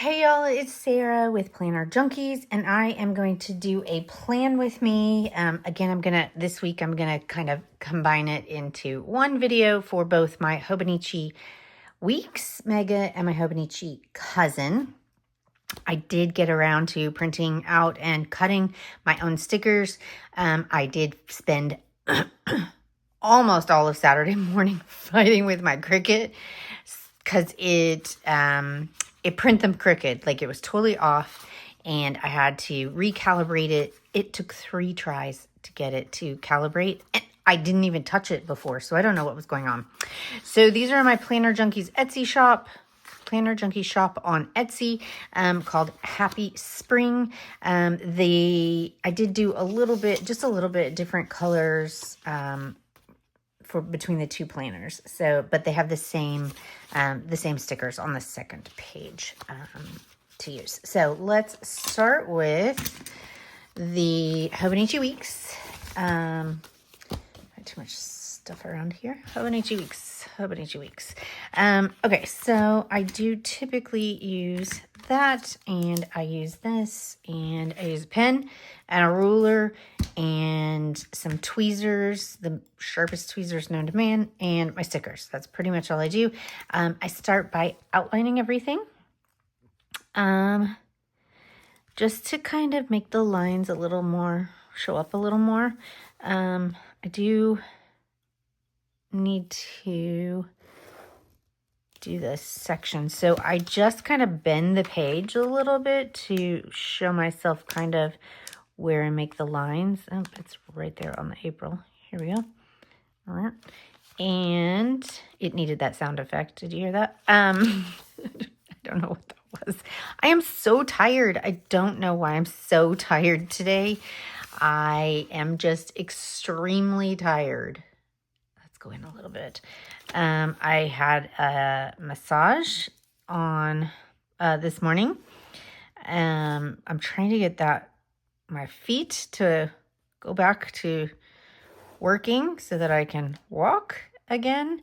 Hey y'all, it's Sarah with Planner Junkies, and I am going to do a plan with me. Again, this week I'm gonna kind of combine it into one video for both my Hobonichi Weeks Mega and my Hobonichi Cousin. I did get around to printing out and cutting my own stickers. I did spend almost all of Saturday morning fighting with my Cricut because it print them crooked, like it was totally off, and I had to recalibrate it. It took 3 tries to get it to calibrate, and I didn't even touch it before, so I don't know what was going on. So these are my Planner Junkies Etsy shop. Planner Junkie shop on Etsy, called Happy Spring. I did do just a little bit different colors for between the two planners. So, but they have the same stickers on the second page to use. So let's start with the Hobonichi Weeks. Too much stuff around here. Hobonichi Weeks. Okay, so I do typically use that, and I use this, and I use a pen and a ruler and some tweezers, the sharpest tweezers known to man, and my stickers. That's pretty much all I do. I start by outlining everything, just to kind of make the lines a little more, show up a little more. I do need to do this section. So I just kind of bend the page a little bit to show myself kind of where I make the lines. Oh, it's right there on the April. Here we go. All right. And it needed that sound effect. Did you hear that? I don't know what that was. I am so tired. I don't know why I'm so tired today. I am just extremely tired. Let's go in a little bit. I had a massage on this morning. I'm trying to get my feet to go back to working so that I can walk again.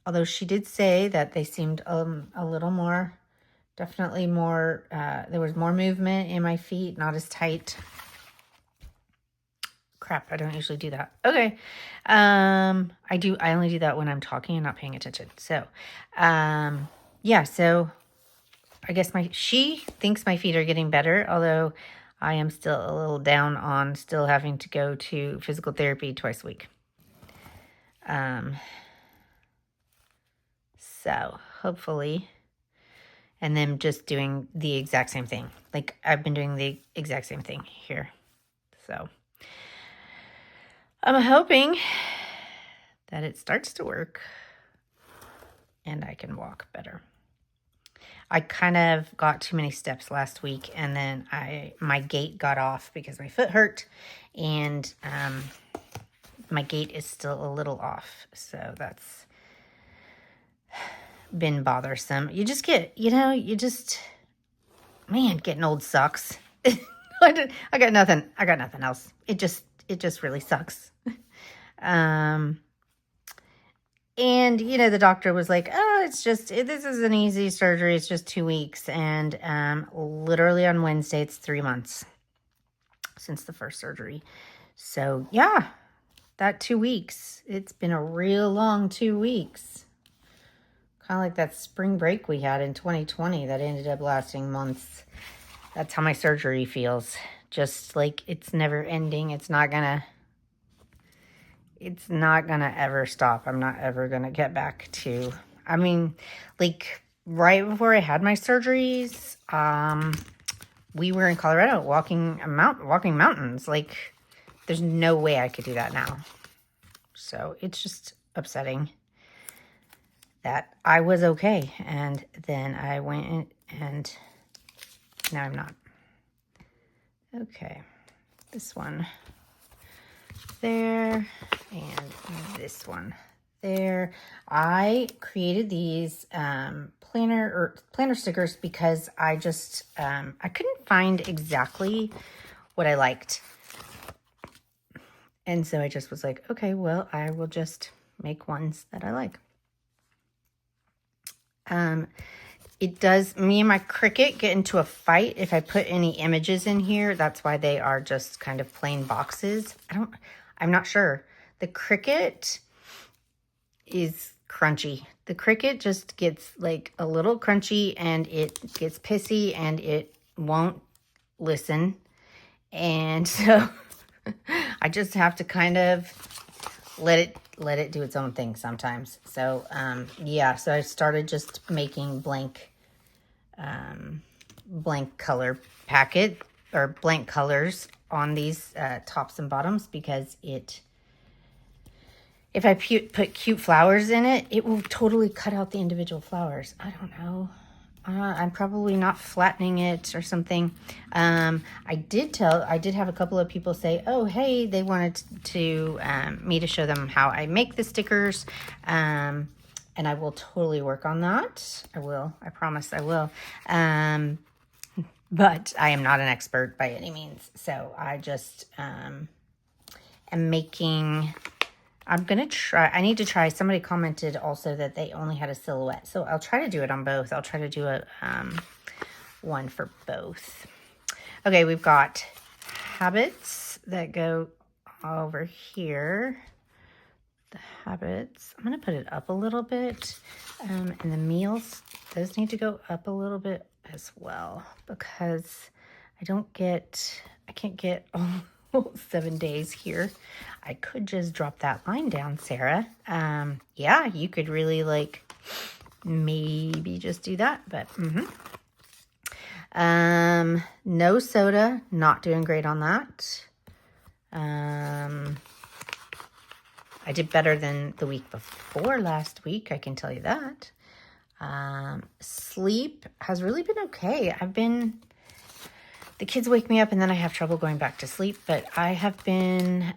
Although she did say that they seemed a little more, definitely more, there was more movement in my feet, not as tight. Crap, I don't usually do that. Okay. I only do that when I'm talking and not paying attention. So, yeah, so I guess she thinks my feet are getting better, although I am still a little down on still having to go to physical therapy twice a week. So hopefully, and then just doing the exact same thing. Like I've been doing the exact same thing here. So I'm hoping that it starts to work and I can walk better. I kind of got too many steps last week, and then my gait got off because my foot hurt, and my gait is still a little off. So that's been bothersome. You just get, man, getting old sucks. I got nothing else. It just really sucks. And, the doctor was like, oh, this is an easy surgery. It's just 2 weeks. And literally on Wednesday, it's 3 months since the first surgery. So, yeah, that 2 weeks. It's been a real long 2 weeks. Kind of like that spring break we had in 2020 that ended up lasting months. That's how my surgery feels. Just like it's never ending. It's not gonna ever stop. I'm not ever gonna get back to, like right before I had my surgeries, we were in Colorado walking mountains. Like there's no way I could do that now. So it's just upsetting that I was okay. And then I went and now I'm not. Okay. This one there, and this one there. I created these planner stickers because I just I couldn't find exactly what I liked, and so I just was like, okay, well, I will just make ones that I like. it does, me and my Cricut get into a fight if I put any images in here. That's why they are just kind of plain boxes. I'm not sure. The Cricut is crunchy. The Cricut just gets like a little crunchy and it gets pissy and it won't listen. And so I just have to kind of let it do its own thing sometimes. So, yeah, so I started just making blank color packet or blank colors on these tops and bottoms because if I put cute flowers in it, it will totally cut out the individual flowers. I don't know. I'm probably not flattening it or something. I did have a couple of people say, oh, hey, they wanted to me to show them how I make the stickers. And I will totally work on that. I will. I promise I will. But I am not an expert by any means. So I just am making... I'm going to try, I need to try, somebody commented also that they only had a silhouette. So I'll try to do it on both. I'll try to do a one for both. Okay, we've got habits that go over here. The habits, I'm going to put it up a little bit. And the meals, those need to go up a little bit as well because I can't get all 7 days here. I could just drop that line down, Sarah. Yeah, you could really like maybe just do that, but no soda, not doing great on that. I did better than the week before last week, I can tell you that. Sleep has really been okay. The kids wake me up and then I have trouble going back to sleep, but I've been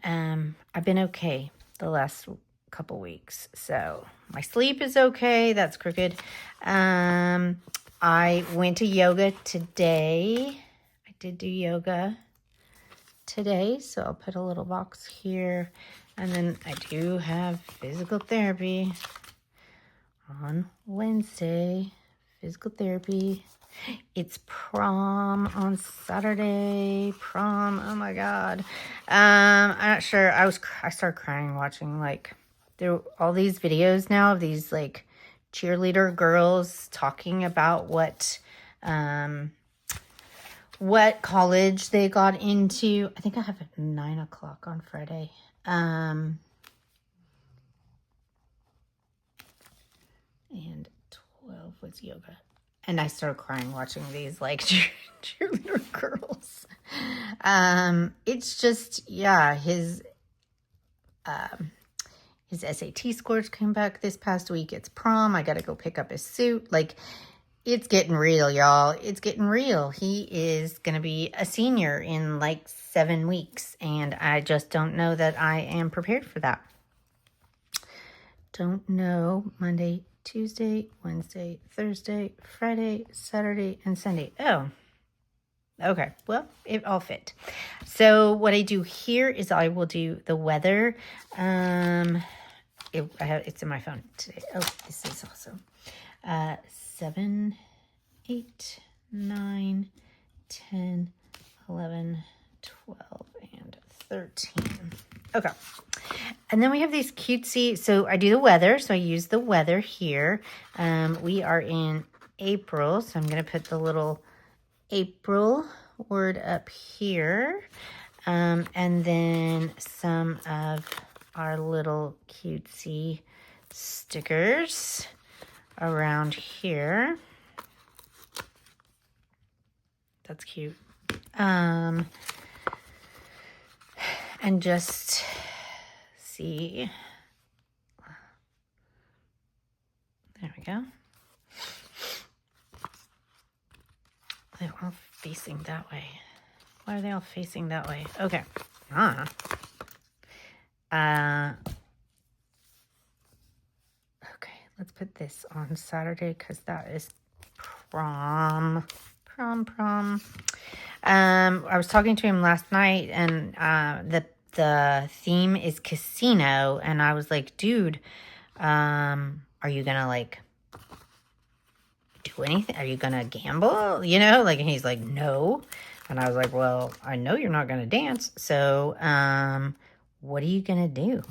okay the last couple weeks. So my sleep is okay. That's crooked. I went to yoga today. I did do yoga today. So I'll put a little box here. And then I do have physical therapy on Wednesday. Physical therapy. It's prom on Saturday. Prom. Oh my God. I'm not sure. I started crying watching like there are all these videos now of these like cheerleader girls talking about what college they got into. I think I have it at 9 o'clock on Friday. And 12 was yoga. And I started crying watching these like cheerleader girls. It's just, yeah, his SAT scores came back this past week. It's prom. I got to go pick up his suit. Like, it's getting real, y'all. It's getting real. He is going to be a senior in like 7 weeks. And I just don't know that I am prepared for that. Don't know. Monday, Tuesday, Wednesday, Thursday, Friday, Saturday, and Sunday. Oh, okay. Well, it all fit. So what I do here is I will do the weather. It's in my phone today. Oh, this is awesome. 7, 8, 9, 10, 11, 12, and 13. Okay. And then we have these cutesy, so I do the weather, so I use the weather here. We are in April, so I'm going to put the little April word up here. And then some of our little cutesy stickers around here. That's cute. And just see. There we go. They're all facing that way. Why are they all facing that way? Okay. Okay, let's put this on Saturday because that is prom. I was talking to him last night, and the theme is casino, and I was like, dude, are you gonna like do anything? Are you going to gamble? You know, like, and he's like, no. And I was like, well, I know you're not going to dance. So, what are you going to do?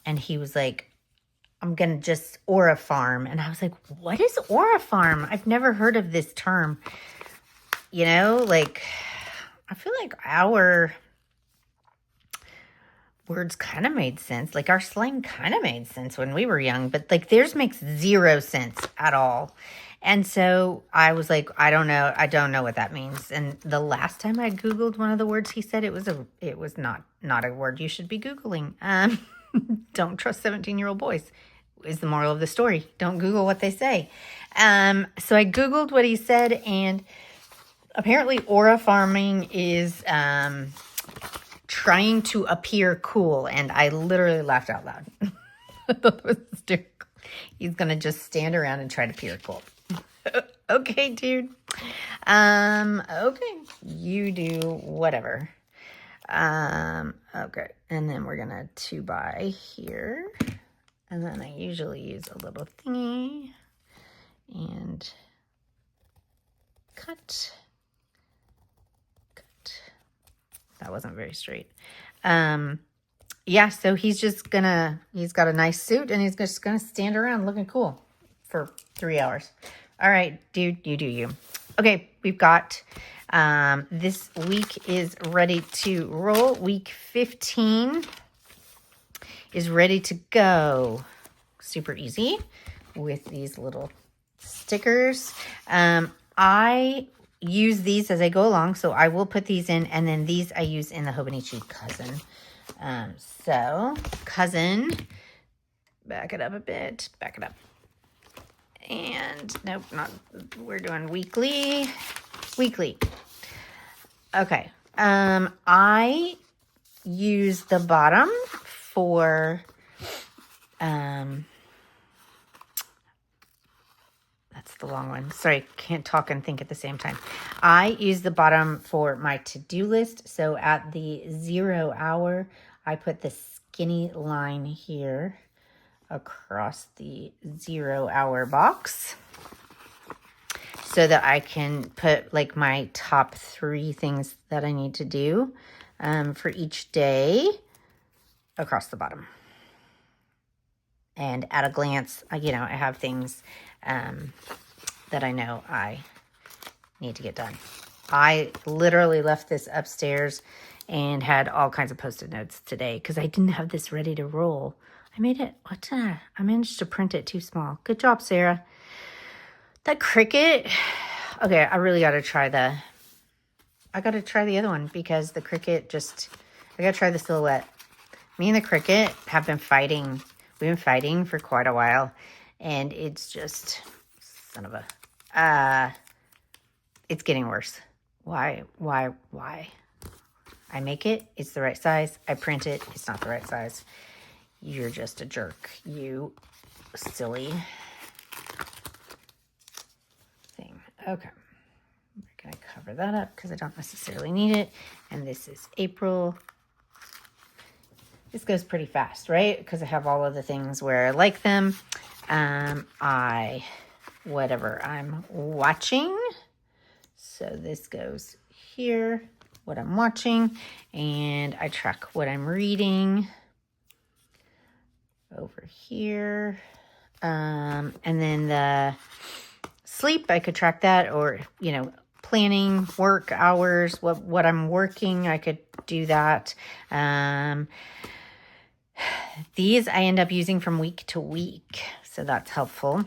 And he was like, I'm going to just aura farm. And I was like, what is aura farm? I've never heard of this term. You know, like, I feel like our words kind of made sense. Like, our slang kind of made sense when we were young, but like theirs makes zero sense at all. And so I was like, I don't know what that means. And the last time I Googled one of the words he said, it was not a word you should be Googling. Don't trust 17-year-old boys is the moral of the story. Don't Google what they say. So I Googled what he said, and apparently aura farming is trying to appear cool. And I literally laughed out loud. I thought it was hysterical. He's going to just stand around and try to appear cool. Okay, dude. Okay. You do whatever. Okay. And then we're going to 2x here. And then I usually use a little thingy and cut. That wasn't very straight. Yeah, so he's got a nice suit and he's just gonna stand around looking cool for 3 hours. All right, dude, you do you. Okay, we've got, this week is ready to roll. Week 15 is ready to go. Super easy with these little stickers. I use these as I go along, so I will put these in, and then these I use in the Hobonichi Cousin. So, Cousin, back it up a bit, back it up. And, nope, we're doing weekly. Okay, I use the bottom for, that's the long one. Sorry, can't talk and think at the same time. I use the bottom for my to-do list. So at the 0 hour, I put the skinny line here across the 0 hour box so that I can put like my top 3 things that I need to do for each day across the bottom. And at a glance, I have things that I know I need to get done. I literally left this upstairs and had all kinds of Post-it notes today because I didn't have this ready to roll. I managed to print it too small. Good job, Sarah. That Cricut, okay, I really got to try the other one because the Cricut I got to try the Silhouette. Me and the Cricut have been fighting. We've been fighting for quite a while, and it's just, son of a, it's getting worse. Why? I make it, it's the right size. I print it, it's not the right size. You're just a jerk, you silly thing. Okay, we're going to cover that up because I don't necessarily need it. And this is April. This goes pretty fast, right? Because I have all of the things where I like them. Whatever I'm watching. So this goes here, what I'm watching, and I track what I'm reading over here. And then the sleep, I could track that, or, planning work hours, what I'm working, I could do that. These I end up using from week to week, so that's helpful.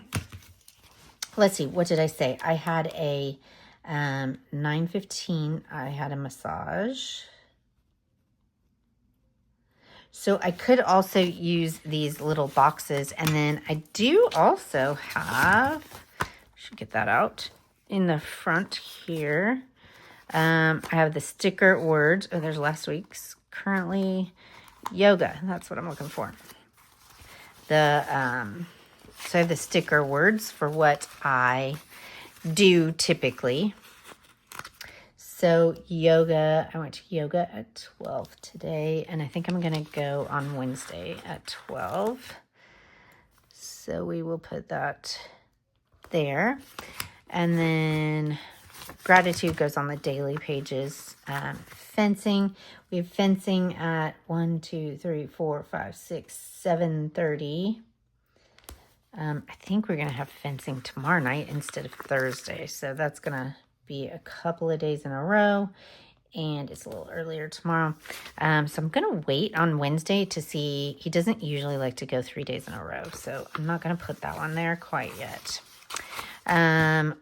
Let's see, what did I say? I had a 9:15, I had a massage. So I could also use these little boxes, and then I do also have, should get that out, in the front here. I have the sticker words. Oh, there's last week's. Currently, yoga. That's what I'm looking for. So I have the sticker words for what I do typically. So yoga, I went to yoga at 12 today, and I think I'm going to go on Wednesday at 12. So we will put that there. And then gratitude goes on the daily pages. Fencing, we have fencing at 1, 2, 3, 4, 5, 6, 7:30. I think we're going to have fencing tomorrow night instead of Thursday. So that's going to be a couple of days in a row. And it's a little earlier tomorrow. So I'm going to wait on Wednesday to see. He doesn't usually like to go 3 days in a row. So I'm not going to put that one there quite yet.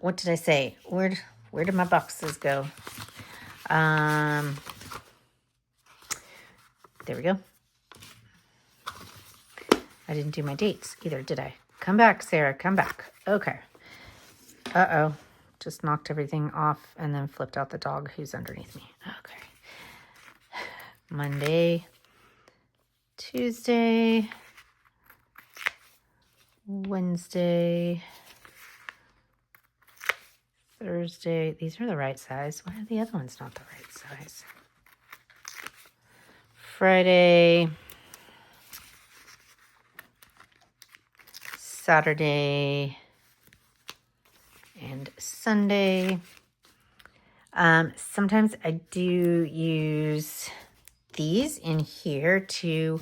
What did I say? Where did my boxes go? There we go. I didn't do my dates either, did I? Come back, Sarah. Come back. Okay. Uh-oh. Just knocked everything off and then flipped out the dog who's underneath me. Okay. Monday, Tuesday, Wednesday, Thursday. These are the right size. Why are the other ones not the right size? Friday, Saturday, and Sunday. Sometimes I do use these in here to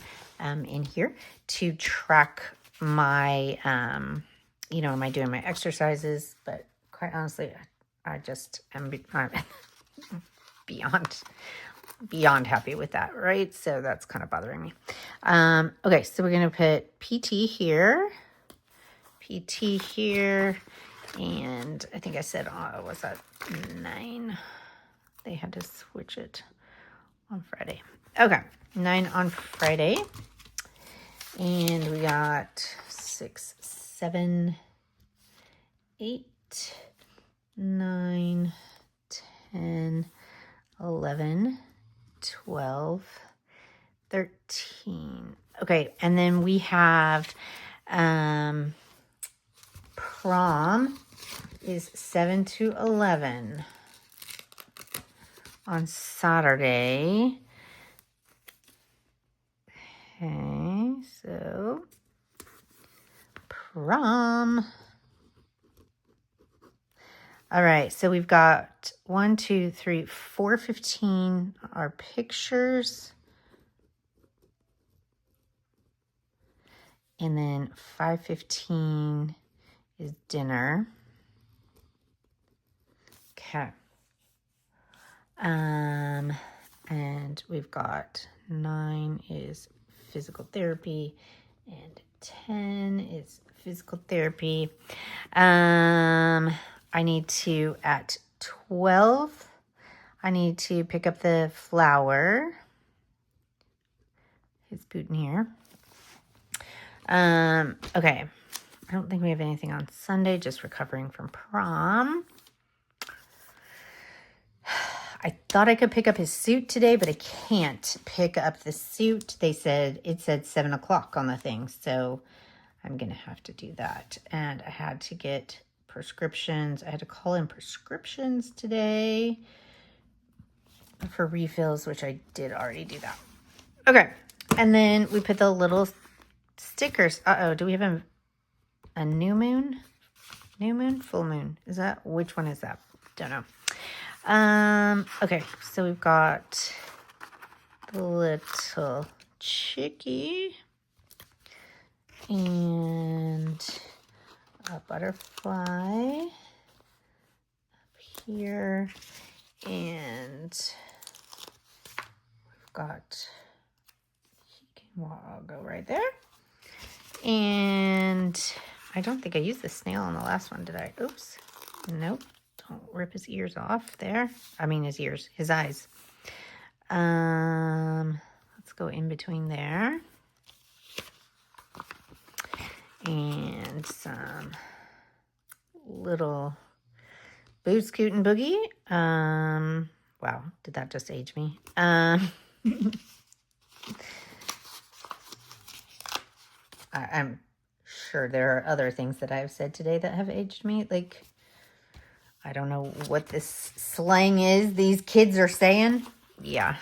track my, am I doing my exercises? But quite honestly, I just am beyond happy with that, right? So that's kind of bothering me. Okay, so we're going to put PT here, and I think I said, was that 9? They had to switch it on Friday. Okay, 9 on Friday. And we got 6, 7, 8, 9, 10, 11, 12, 13. Okay, and then we have prom is 7 to 11 on Saturday. Okay, so prom. All right, so we've got 1, 2, 3, 4:15 are pictures. And then 5:15 is dinner. Okay. And we've got 9 is physical therapy and 10 is physical therapy. I need to, at 12, I need to pick up the flower. His boot in here. Okay. I don't think we have anything on Sunday, just recovering from prom. I thought I could pick up his suit today, but I can't pick up the suit. It said 7 o'clock on the thing, so I'm going to have to do that. And I had to get prescriptions. I had to call in prescriptions today for refills, which I did already do that. Okay, and then we put the little stickers. Uh-oh, do we have a new moon? New moon? Full moon? Which one is that? Don't know. Okay, so we've got the little chickie and a butterfly up here, and we've got, I'll go right there. And I don't think I used the snail on the last one, did I? Oops. Nope. Don't rip his ears off there. I mean his ears, his eyes. Let's go in between there. And some little Boot Scoot and Boogie. Wow, did that just age me? I'm sure there are other things that I've said today that have aged me. Like, I don't know what this slang is these kids are saying. Yeah.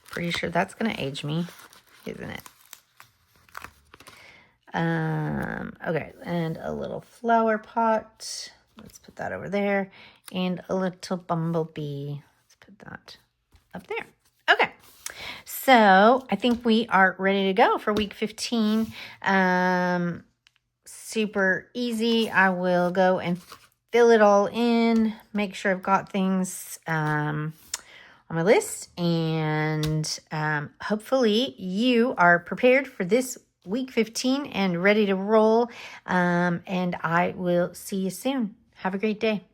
Pretty sure that's going to age me, isn't it? Okay, and a little flower pot. Let's put that over there. And a little bumblebee. Let's put that up there. Okay, so I think we are ready to go for week 15. Super easy. I will go and fill it all in, make sure I've got things on my list, and hopefully you are prepared for this week 15 and ready to roll, and I will see you soon. Have a great day.